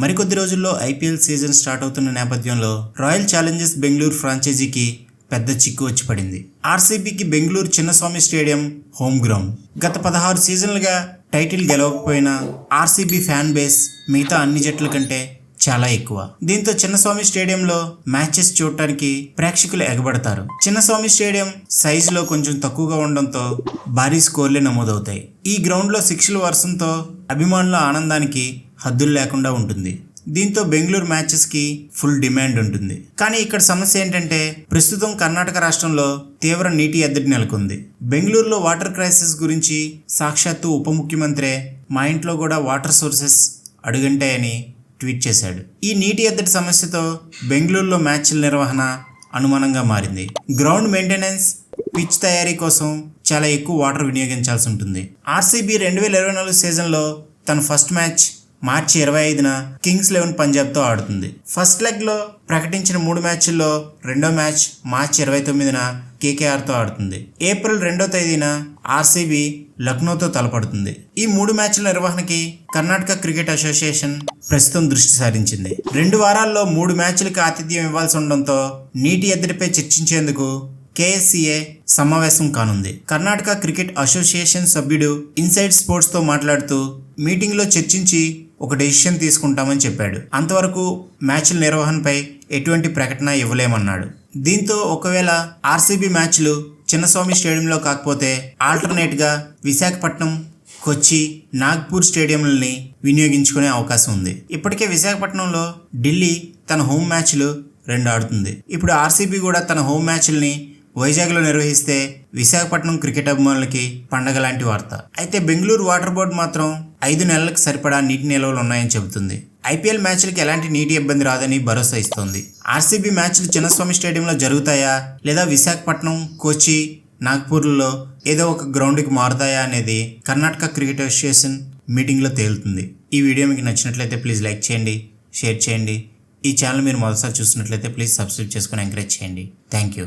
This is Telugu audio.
మరికొద్ది రోజుల్లో ఐపీఎల్ సీజన్ స్టార్ట్ అవుతున్న నేపథ్యంలో రాయల్ ఛాలెంజర్స్ బెంగళూరు ఫ్రాంచైజీకి పెద్ద చిక్కు వచ్చి పడింది. ఆర్సీబీకి Bengaluru Chinnaswamy stadium home ground. గత 16 సీజన్లుగా టైటిల్ గెలవకపోయినా ఆర్సీబీ ఫ్యాన్ బేస్ మిగతా అన్ని జట్ల కంటే చాలా ఎక్కువ. దీంతో చిన్నస్వామి స్టేడియంలో మ్యాచెస్ చూడటానికి ప్రేక్షకులు ఎగబడతారు. చిన్నస్వామి స్టేడియం సైజులో కొంచెం తక్కువగా ఉండడంతో భారీ స్కోర్లే నమోదవుతాయి. ఈ గ్రౌండ్లో 6ల వర్షంతో అభిమానుల ఆనందానికి హద్దులు లేకుండా ఉంటుంది. దీంతో బెంగళూరు మ్యాచెస్కి ఫుల్ డిమాండ్ ఉంటుంది. కానీ ఇక్కడ సమస్య ఏంటంటే ప్రస్తుతం కర్ణాటక రాష్ట్రంలో తీవ్ర నీటి ఎద్దడి నెలకొంది. బెంగళూరులో వాటర్ క్రైసిస్ గురించి సాక్షాత్తు ఉప ముఖ్యమంత్రే మా ఇంట్లో కూడా వాటర్ సోర్సెస్ అడుగంటాయని ట్వీట్ చేశాడు. ఈ నీటి ఎద్దడి సమస్యతో బెంగళూరులో మ్యాచ్ల నిర్వహణ అనుమానంగా మారింది. గ్రౌండ్ మెయింటెనెన్స్, పిచ్ తయారీ కోసం చాలా ఎక్కువ వాటర్ వినియోగించాల్సి ఉంటుంది. ఆర్సీబీ 2024 సీజన్లో తన ఫస్ట్ మ్యాచ్ మార్చి 25న కింగ్స్ 11 పంజాబ్తో ఆడుతుంది. ఫస్ట్ లెగ్లో ప్రకటించిన 3 మ్యాచ్ల్లో రెండో మ్యాచ్ మార్చి 29న కేకేఆర్తో ఆడుతుంది. ఏప్రిల్ 2వ తేదీన ఆర్సీబీ లక్నోతో తలపడుతుంది. ఈ 3 మ్యాచ్ల నిర్వహణకి కర్ణాటక క్రికెట్ అసోసియేషన్ ప్రస్తుతం దృష్టి సారించింది. 2 వారాల్లో 3 మ్యాచ్లకు ఆతిథ్యం ఇవ్వాల్సి ఉండడంతో నీటి ఎద్దడిపై చర్చించేందుకు కేఎస్సీఏ సమావేశం కానుంది. కర్ణాటక క్రికెట్ అసోసియేషన్ సభ్యుడు ఇన్సైడ్ స్పోర్ట్స్తో మాట్లాడుతూ మీటింగ్లో చర్చించి ఒక డెసిషన్ తీసుకుంటామని చెప్పాడు. అంతవరకు మ్యాచ్ల నిర్వహణపై ఎటువంటి ప్రకటన ఇవ్వలేమన్నాడు. దీంతో ఒకవేళ ఆర్సీబీ మ్యాచ్లు చిన్నస్వామి స్టేడియంలో కాకపోతే ఆల్టర్నేట్గా విశాఖపట్నం, కొచ్చి, నాగ్పూర్ స్టేడియంలని వినియోగించుకునే అవకాశం ఉంది. ఇప్పటికే విశాఖపట్నంలో ఢిల్లీ తన హోమ్ మ్యాచ్లు 2 ఆడుతుంది. ఇప్పుడు ఆర్సీబీ కూడా తన హోమ్ మ్యాచ్ల్ని వైజాగ్లో నిర్వహిస్తే విశాఖపట్నం క్రికెట్ అభిమానులకి పండగ లాంటి వార్త. అయితే బెంగళూరు వాటర్ బోర్డు మాత్రం 5 నెలలకు సరిపడా నీటి నిల్వలు ఉన్నాయని చెబుతుంది. ఐపీఎల్ మ్యాచ్లకి ఎలాంటి నీటి ఇబ్బంది రాదని భరోసా ఇస్తోంది. ఆర్సీబీ మ్యాచ్లు చిన్నస్వామి స్టేడియంలో జరుగుతాయా లేదా విశాఖపట్నం, కొచ్చి, నాగ్పూర్లో ఏదో ఒక గ్రౌండ్కి మారుతాయా అనేది కర్ణాటక క్రికెట్ అసోసియేషన్ మీటింగ్లో తేలుతుంది. ఈ వీడియో మీకు నచ్చినట్లయితే ప్లీజ్ లైక్ చేయండి, షేర్ చేయండి. ఈ ఛానల్ మీరు మొదటిసారి చూసినట్లయితే ప్లీజ్ సబ్స్క్రైబ్ చేసుకొని ఎంకరేజ్ చేయండి. Thank you.